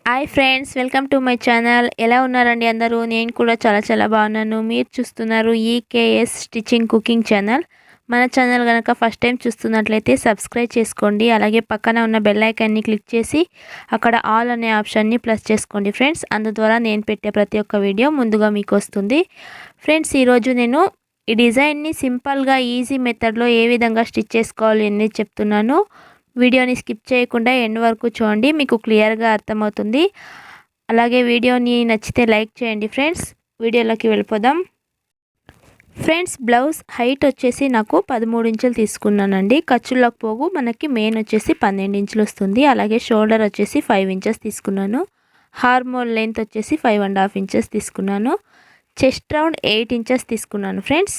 Hi friends, welcome to my channel. ఎలా ఉన్నారండి అందరూ? నేను కూడా చాలా బాగున్నాను. మీరు చూస్తున్నారు ఈకేఎస్ స్టిచింగ్ కుకింగ్ ఛానల్. మన ఛానల్ కనుక ఫస్ట్ టైం చూస్తున్నట్లయితే సబ్స్క్రైబ్ చేసుకోండి. అలాగే పక్కన ఉన్న బెల్ ఐకాన్ని క్లిక్ చేసి అక్కడ ఆల్ అనే ఆప్షన్ని ప్లస్ చేసుకోండి ఫ్రెండ్స్. అందుద్వారా నేను పెట్టే ప్రతి ఒక్క వీడియో ముందుగా మీకు వస్తుంది. ఫ్రెండ్స్, ఈరోజు నేను ఈ డిజైన్ని సింపుల్గా ఈజీ మెథడ్లో ఏ విధంగా స్టిచ్ చేసుకోవాలి అని చెప్తున్నాను. వీడియోని స్కిప్ చేయకుండా ఎండ్ వరకు చూడండి, మీకు క్లియర్గా అర్థమవుతుంది. అలాగే వీడియోని నచ్చితే లైక్ చేయండి ఫ్రెండ్స్. వీడియోలోకి వెళ్ళిపోదాం. ఫ్రెండ్స్, బ్లౌజ్ హైట్ వచ్చేసి నాకు 13 ఇంచులు తీసుకున్నానండి. ఖర్చులకు పోగు మనకి మెయిన్ వచ్చేసి 12 ఇంచులు వస్తుంది. అలాగే షోల్డర్ వచ్చేసి 5 ఇంచెస్ తీసుకున్నాను. హార్మోల్ లెంత్ వచ్చేసి 5.5 ఇంచెస్ తీసుకున్నాను. చెస్ట్ రౌండ్ 8 ఇంచెస్ తీసుకున్నాను ఫ్రెండ్స్.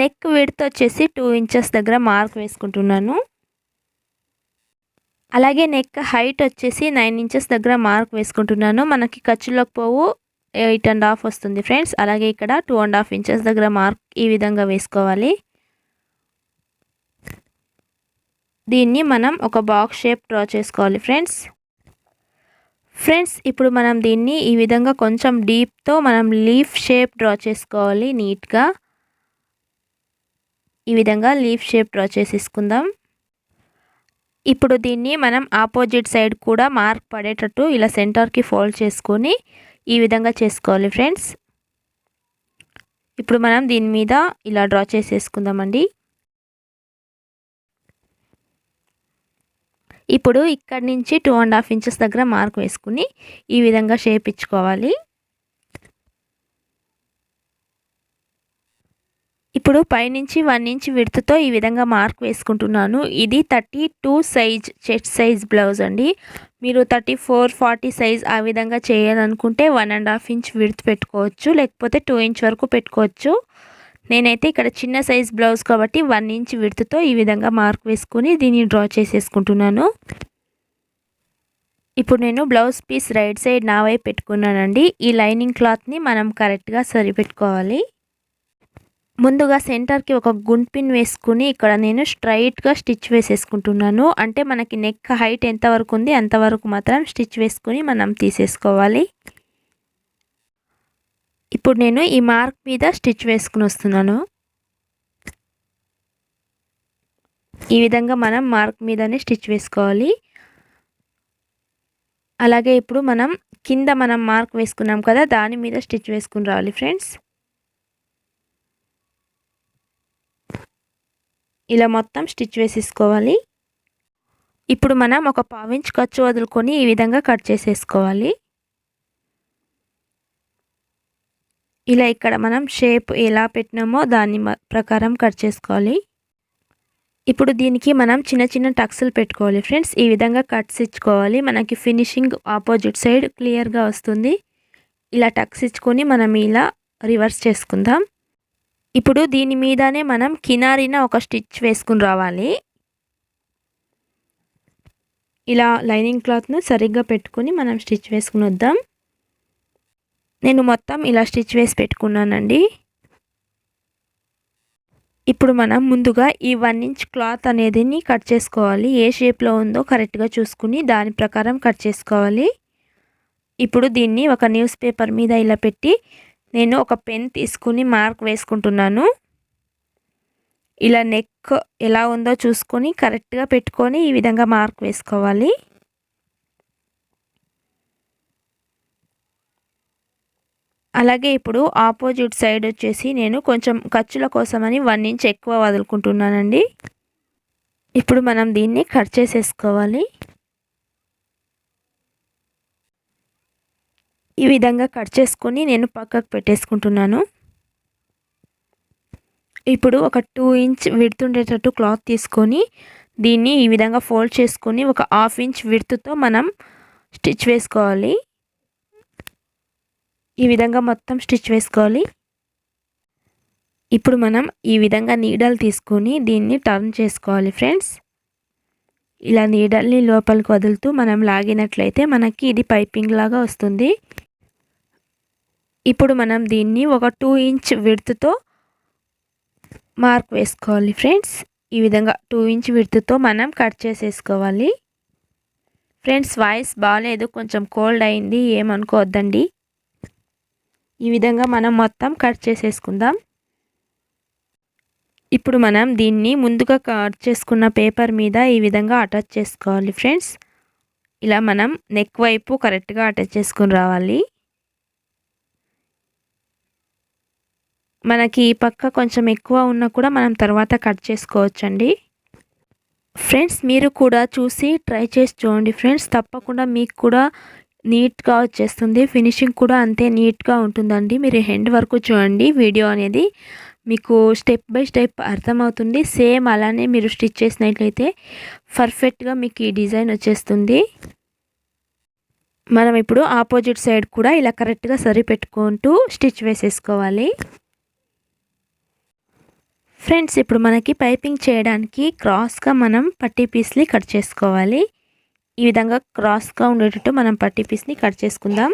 నెక్ విడ్త్ వచ్చేసి 2 ఇంచెస్ దగ్గర మార్క్ వేసుకుంటున్నాను. అలాగే నెక్ హైట్ వచ్చేసి 9 ఇంచెస్ దగ్గర మార్క్ వేసుకుంటున్నాను. మనకి ఖర్చులకు పోవు 8.5 వస్తుంది ఫ్రెండ్స్. అలాగే ఇక్కడ 2.5 ఇంచెస్ దగ్గర మార్క్ ఈ విధంగా వేసుకోవాలి. దీన్ని మనం ఒక బాక్స్ షేప్ డ్రా చేసుకోవాలి ఫ్రెండ్స్. ఇప్పుడు మనం దీన్ని ఈ విధంగా కొంచెం డీప్తో మనం లీఫ్ షేప్ డ్రా చేసుకోవాలి. నీట్గా ఈ విధంగా లీఫ్ షేప్ డ్రా చేసేసుకుందాం. ఇప్పుడు దీన్ని మనం ఆపోజిట్ సైడ్ కూడా మార్క్ పడేటట్టు ఇలా సెంటర్కి ఫోల్డ్ చేసుకొని ఈ విధంగా చేసుకోవాలి ఫ్రెండ్స్. ఇప్పుడు మనం దీని మీద ఇలా డ్రా చేసేసుకుందామండి. ఇప్పుడు ఇక్కడ నుంచి 2.5 ఇంచెస్ దగ్గర మార్క్ వేసుకుని ఈ విధంగా షేప్ ఇచ్చుకోవాలి. ఇప్పుడు పైనుంచి 1 ఇంచ్ విడ్త్తో ఈ విధంగా మార్క్ వేసుకుంటున్నాను. ఇది 32 సైజ్ చెస్ట్ సైజ్ బ్లౌజ్ అండి. మీరు 34, 40 సైజ్ ఆ విధంగా చేయాలనుకుంటే 1.5 ఇంచ్ విడ్త్ పెట్టుకోవచ్చు, లేకపోతే 2 ఇంచ్ వరకు పెట్టుకోవచ్చు. నేనైతే ఇక్కడ చిన్న సైజ్ బ్లౌజ్ కాబట్టి 1 ఇంచ్ విడ్త్తో ఈ విధంగా మార్క్ వేసుకుని దీన్ని డ్రా చేసేసుకుంటున్నాను. ఇప్పుడు నేను బ్లౌజ్ పీస్ రైట్ సైడ్ నా వైపు పెట్టుకున్నానండి. ఈ లైనింగ్ క్లాత్ని మనం కరెక్ట్గా సరిపెట్టుకోవాలి. ముందుగా సెంటర్కి ఒక గుండ్ పిన్ వేసుకుని ఇక్కడ నేను స్ట్రైట్గా స్టిచ్ వేసేసుకుంటున్నాను. అంటే మనకి నెక్ హైట్ ఎంతవరకు ఉంది అంతవరకు మాత్రం స్టిచ్ వేసుకుని మనం తీసేసుకోవాలి. ఇప్పుడు నేను ఈ మార్క్ మీద స్టిచ్ వేసుకుని వస్తున్నాను. ఈ విధంగా మనం మార్క్ మీదనే స్టిచ్ వేసుకోవాలి. అలాగే ఇప్పుడు మనం కింద మనం మార్క్ వేసుకున్నాం కదా, దాని మీద స్టిచ్ వేసుకుని రావాలి ఫ్రెండ్స్. ఇలా మొత్తం స్టిచ్ వేసేసుకోవాలి. ఇప్పుడు మనం ఒక 1/4 ఇంచ్ ఖర్చు వదులుకొని ఈ విధంగా కట్ చేసేసుకోవాలి. ఇలా ఇక్కడ మనం షేప్ ఎలా పెట్టినామో దాని ప్రకారం కట్ చేసుకోవాలి. ఇప్పుడు దీనికి మనం చిన్న టక్స్లు పెట్టుకోవాలి ఫ్రెండ్స్. ఈ విధంగా కట్స్ ఇచ్చుకోవాలి. మనకి ఫినిషింగ్ ఆపోజిట్ సైడ్ క్లియర్గా వస్తుంది. ఇలా టక్స్ ఇచ్చుకొని మనం ఇలా రివర్స్ చేసుకుందాం. ఇప్పుడు దీని మీదనే మనం కినారిన ఒక స్టిచ్ వేసుకుని రావాలి. ఇలా లైనింగ్ క్లాత్ను సరిగ్గా పెట్టుకుని మనం స్టిచ్ వేసుకుని వద్దాం. నేను మొత్తం ఇలా స్టిచ్ వేసి పెట్టుకున్నానండి. ఇప్పుడు మనం ముందుగా ఈ 1 ఇంచ్ క్లాత్ అనేది కట్ చేసుకోవాలి. ఏ షేప్లో ఉందో కరెక్ట్గా చూసుకుని దాని ప్రకారం కట్ చేసుకోవాలి. ఇప్పుడు దీన్ని ఒక న్యూస్ పేపర్ మీద ఇలా పెట్టి నేను ఒక పెన్ తీసుకుని మార్క్ వేసుకుంటున్నాను. ఇలా నెక్ ఎలా ఉందో చూసుకొని కరెక్ట్గా పెట్టుకొని ఈ విధంగా మార్క్ వేసుకోవాలి. అలాగే ఇప్పుడు ఆపోజిట్ సైడ్ వచ్చేసి నేను కొంచెం ఖర్చుల కోసమని 1 ఇంచ్ ఎక్కువ వదులుకుంటున్నానండి. ఇప్పుడు మనం దీన్ని కట్ చేసేసుకోవాలి. ఈ విధంగా కట్ చేసుకొని నేను పక్కకు పెట్టేసుకుంటున్నాను. ఇప్పుడు ఒక 2 ఇంచ్ విడ్త్ ఉండేటట్టు క్లాత్ తీసుకొని దీన్ని ఈ విధంగా ఫోల్డ్ చేసుకొని ఒక 1/2 ఇంచ్ విడ్త్తో మనం స్టిచ్ వేసుకోవాలి. ఈ విధంగా మొత్తం స్టిచ్ వేసుకోవాలి. ఇప్పుడు మనం ఈ విధంగా నీడల్ తీసుకొని దీన్ని టర్న్ చేసుకోవాలి ఫ్రెండ్స్. ఇలా నీడల్ని లోపలికి వదులుతూ మనం లాగినట్లయితే మనకి ఇది పైపింగ్ లాగా వస్తుంది. ఇప్పుడు మనం దీన్ని ఒక 2 ఇంచ్ విడ్త్తో మార్క్ వేసుకోవాలి ఫ్రెండ్స్. ఈ విధంగా 2 ఇంచ్ విడ్త్తో మనం కట్ చేసేసుకోవాలి. ఫ్రెండ్స్ వాయిస్ బాగాలేదు, కొంచెం కోల్డ్ అయింది, ఏమనుకోవద్దండి. ఈ విధంగా మనం మొత్తం కట్ చేసేసుకుందాం. ఇప్పుడు మనం దీన్ని ముందుగా కట్ చేసుకున్న పేపర్ మీద ఈ విధంగా అటాచ్ చేసుకోవాలి ఫ్రెండ్స్. ఇలా మనం నెక్ వైపు కరెక్ట్గా అటాచ్ చేసుకుని రావాలి. మనకి ఈ పక్క కొంచెం ఎక్కువ ఉన్నా కూడా మనం తర్వాత కట్ చేసుకోవచ్చండి. ఫ్రెండ్స్ మీరు కూడా చూసి ట్రై చేసి చూడండి ఫ్రెండ్స్, తప్పకుండా మీకు కూడా నీట్గా వచ్చేస్తుంది. ఫినిషింగ్ కూడా అంతే నీట్గా ఉంటుందండి. మీరు ఎండ్ వరకు చూడండి, వీడియో అనేది మీకు స్టెప్ బై స్టెప్ అర్థమవుతుంది. సేమ్ అలానే మీరు స్టిచ్ చేసినట్లయితే పర్ఫెక్ట్గా మీకు ఈ డిజైన్ వచ్చేస్తుంది. మనం ఇప్పుడు ఆపోజిట్ సైడ్ కూడా ఇలా కరెక్ట్గా సరి పెట్టుకుంటూ స్టిచ్ వేసేసుకోవాలి. ఫ్రెండ్స్ ఇప్పుడు మనకి పైపింగ్ చేయడానికి క్రాస్గా మనం పట్టీ పీస్ని కట్ చేసుకోవాలి. ఈ విధంగా క్రాస్గా ఉండేటట్టు మనం పట్టీ పీస్ని కట్ చేసుకుందాం.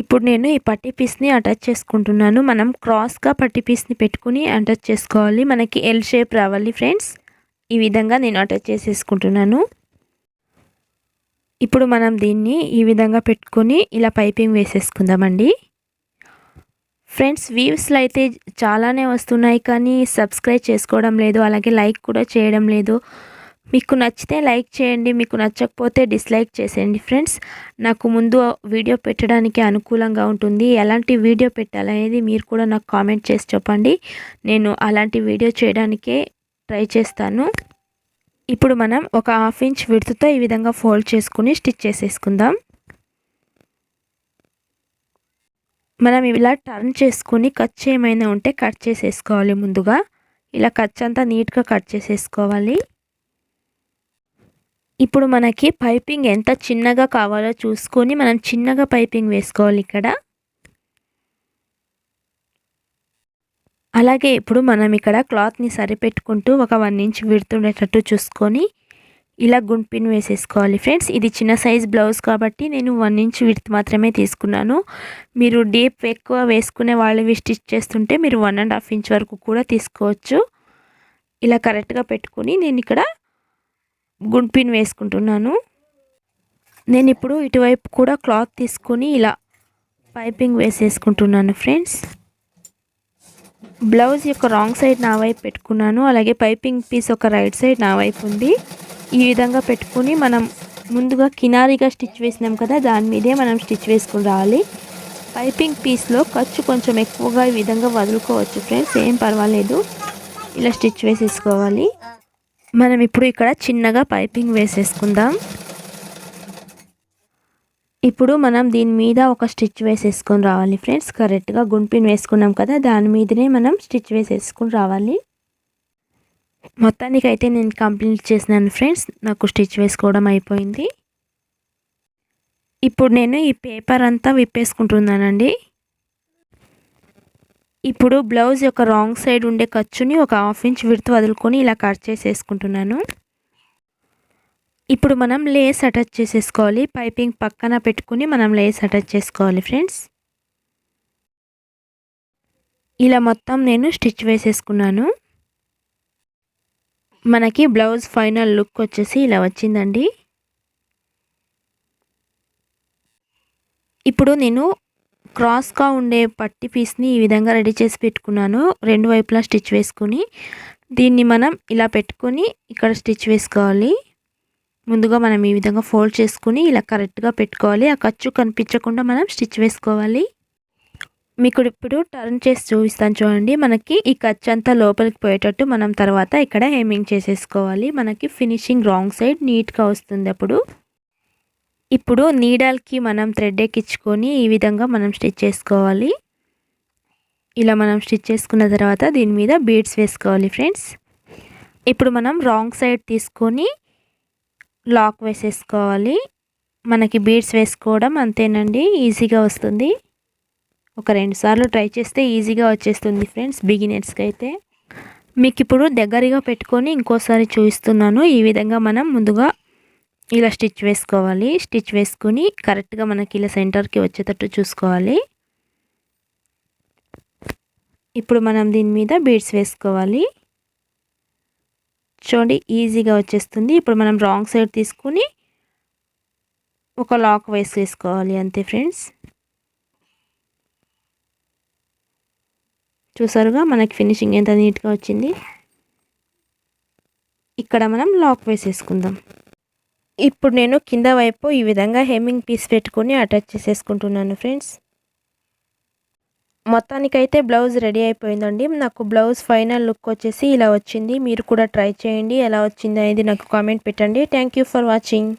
ఇప్పుడు నేను ఈ పట్టీ పీస్ని అటాచ్ చేసుకుంటున్నాను. మనం క్రాస్గా పట్టీ పీస్ని పెట్టుకుని అటాచ్ చేసుకోవాలి. మనకి ఎల్ షేప్ రావాలి ఫ్రెండ్స్. ఈ విధంగా నేను అటాచ్ చేసేసుకుంటున్నాను. ఇప్పుడు మనం దీన్ని ఈ విధంగా పెట్టుకొని ఇలా పైపింగ్ వేసేసుకుందామండి. ఫ్రెండ్స్ వ్యూస్లో అయితే చాలానే వస్తున్నాయి, కానీ సబ్స్క్రైబ్ చేసుకోవడం లేదు, అలాగే లైక్ కూడా చేయడం లేదు. మీకు నచ్చితే లైక్ చేయండి, మీకు నచ్చకపోతే డిస్లైక్ చేసేయండి ఫ్రెండ్స్. నాకు ముందు వీడియో పెట్టడానికి అనుకూలంగా ఉంటుంది. ఎలాంటి వీడియో పెట్టాలనేది మీరు కూడా నాకు కామెంట్ చేసి చెప్పండి. నేను అలాంటి వీడియో చేయడానికే ట్రై చేస్తాను. ఇప్పుడు మనం ఒక 1/2 ఇంచ్ విడ్త్తో ఈ విధంగా ఫోల్డ్ చేసుకుని స్టిచ్ చేసేసుకుందాం. మనం ఇలా టర్న్ చేసుకుని ఖర్చు ఏమైనా ఉంటే కట్ చేసేసుకోవాలి. ముందుగా ఇలా ఖర్చు అంతా నీట్గా కట్ చేసేసుకోవాలి. ఇప్పుడు మనకి పైపింగ్ ఎంత చిన్నగా కావాలో చూసుకొని మనం చిన్నగా పైపింగ్ వేసుకోవాలి ఇక్కడ. అలాగే ఇప్పుడు మనం ఇక్కడ క్లాత్ని సరిపెట్టుకుంటూ ఒక 1 ఇంచ్ విడ్త్ ఉండేటట్టు చూసుకొని ఇలా గుండు పిన్ వేసేసుకోవాలి ఫ్రెండ్స్. ఇది చిన్న సైజ్ బ్లౌజ్ కాబట్టి నేను 1 ఇంచ్ విడ్త్ మాత్రమే తీసుకున్నాను. మీరు డీప్ ఎక్కువ వేసుకునే వాళ్ళవి స్టిచ్ చేస్తుంటే మీరు 1.5 ఇంచ్ వరకు కూడా తీసుకోవచ్చు. ఇలా కరెక్ట్గా పెట్టుకుని నేను ఇక్కడ గుండు పిన్ వేసుకుంటున్నాను. నేను ఇప్పుడు ఇటువైపు కూడా క్లాత్ తీసుకొని ఇలా పైపింగ్ వేసేసుకుంటున్నాను ఫ్రెండ్స్. బ్లౌజ్ యొక్క రాంగ్ సైడ్ నా వైపు పెట్టుకున్నాను, అలాగే పైపింగ్ పీస్ ఒక రైట్ సైడ్ నా వైపు ఉంది. ఈ విధంగా పెట్టుకుని మనం ముందుగా కినారీగా స్టిచ్ వేసినాం కదా, దాని మీదే మనం స్టిచ్ వేసుకుని రావాలి. పైపింగ్ పీస్లో ఖర్చు కొంచెం ఎక్కువగా ఈ విధంగా వదులుకోవచ్చు ఫ్రెండ్స్, ఏం పర్వాలేదు. ఇలా స్టిచ్ వేసేసుకోవాలి. మనం ఇప్పుడు ఇక్కడ చిన్నగా పైపింగ్ వేసేసుకుందాం. ఇప్పుడు మనం దీని మీద ఒక స్టిచ్ వేసేసుకొని రావాలి ఫ్రెండ్స్. కరెక్ట్గా గుండు పిన్ వేసుకున్నాం కదా, దాని మీదనే మనం స్టిచ్ వేసేసుకొని రావాలి. మొత్తానికి అయితే నేను కంప్లీట్ చేసినాను ఫ్రెండ్స్. నాకు స్టిచ్ వేసుకోవడం అయిపోయింది. ఇప్పుడు నేను ఈ పేపర్ అంతా విప్పేసుకుంటున్నానండి. ఇప్పుడు బ్లౌజ్ యొక్క రాంగ్ సైడ్ ఉండే ఖర్చుని ఒక 1/2 ఇంచ్ విడ్త్ వదులుకొని ఇలా కట్ చేసేసుకుంటున్నాను. ఇప్పుడు మనం లేస్ అటాచ్ చేసేసుకోవాలి. పైపింగ్ పక్కన పెట్టుకుని మనం లేస్ అటాచ్ చేసుకోవాలి ఫ్రెండ్స్. ఇలా మొత్తం నేను స్టిచ్ వేసేసుకున్నాను. మనకి బ్లౌజ్ ఫైనల్ లుక్ వచ్చేసి ఇలా వచ్చిందండి. ఇప్పుడు నేను క్రాస్గా ఉండే పట్టి పీస్ని ఈ విధంగా రెడీ చేసి పెట్టుకున్నాను. రెండు వైపులా స్టిచ్ వేసుకుని దీన్ని మనం ఇలా పెట్టుకొని ఇక్కడ స్టిచ్ వేసుకోవాలి. ముందుగా మనం ఈ విధంగా ఫోల్డ్ చేసుకుని ఇలా కరెక్ట్గా పెట్టుకోవాలి. ఆ ఖర్చు కనిపించకుండా మనం స్టిచ్ వేసుకోవాలి. మీకు ఇప్పుడు టర్న్ చేసి చూపిస్తాను చూడండి. మనకి ఈ ఖర్చు అంతా లోపలికి పోయేటట్టు మనం తర్వాత ఇక్కడ హెమ్మింగ్ చేసేసుకోవాలి. మనకి ఫినిషింగ్ రాంగ్ సైడ్ నీట్గా వస్తుంది. ఇప్పుడు నీడల్కి మనం థ్రెడ్ ఎక్కించుకొని ఈ విధంగా మనం స్టిచ్ చేసుకోవాలి. ఇలా మనం స్టిచ్ చేసుకున్న తర్వాత దీని మీద బీడ్స్ వేసుకోవాలి ఫ్రెండ్స్. ఇప్పుడు మనం రాంగ్ సైడ్ తీసుకొని లాక్ వేసేసుకోవాలి. మనకి బీడ్స్ వేసుకోవడం అంతేనండి, ఈజీగా వస్తుంది. ఒక 2 సార్లు ట్రై చేస్తే ఈజీగా వచ్చేస్తుంది ఫ్రెండ్స్ బిగినర్స్కి అయితే. మీకు ఇప్పుడు దగ్గరగా పెట్టుకొని ఇంకోసారి చూపిస్తున్నాను. ఈ విధంగా మనం ముందుగా ఇలా స్టిచ్ వేసుకోవాలి. స్టిచ్ వేసుకుని కరెక్ట్గా మనకి ఇలా సెంటర్కి వచ్చేటట్టు చూసుకోవాలి. ఇప్పుడు మనం దీని మీద బీడ్స్ వేసుకోవాలి. చూడండి ఈజీగా వచ్చేస్తుంది. ఇప్పుడు మనం రాంగ్ సైడ్ తీసుకుని ఒక లాక్ వేసేసుకోవాలి అంతే ఫ్రెండ్స్. చూసారుగా మనకి ఫినిషింగ్ ఎంత నీట్గా వచ్చింది. ఇక్కడ మనం లాక్ వేసేసుకుందాం. ఇప్పుడు నేను కింద వైపు ఈ విధంగా హెమ్మింగ్ పీస్ పెట్టుకొని అటాచ్ చేసేసుకుంటున్నాను ఫ్రెండ్స్. మొత్తానికైతే బ్లౌజ్ రెడీ అయిపోయిందండి. నాకు బ్లౌజ్ ఫైనల్ లుక్ వచ్చేసి ఇలా వచ్చింది. మీరు కూడా ట్రై చేయండి. ఎలా వచ్చింది అనేది నాకు కామెంట్ పెట్టండి. Thank you for watching.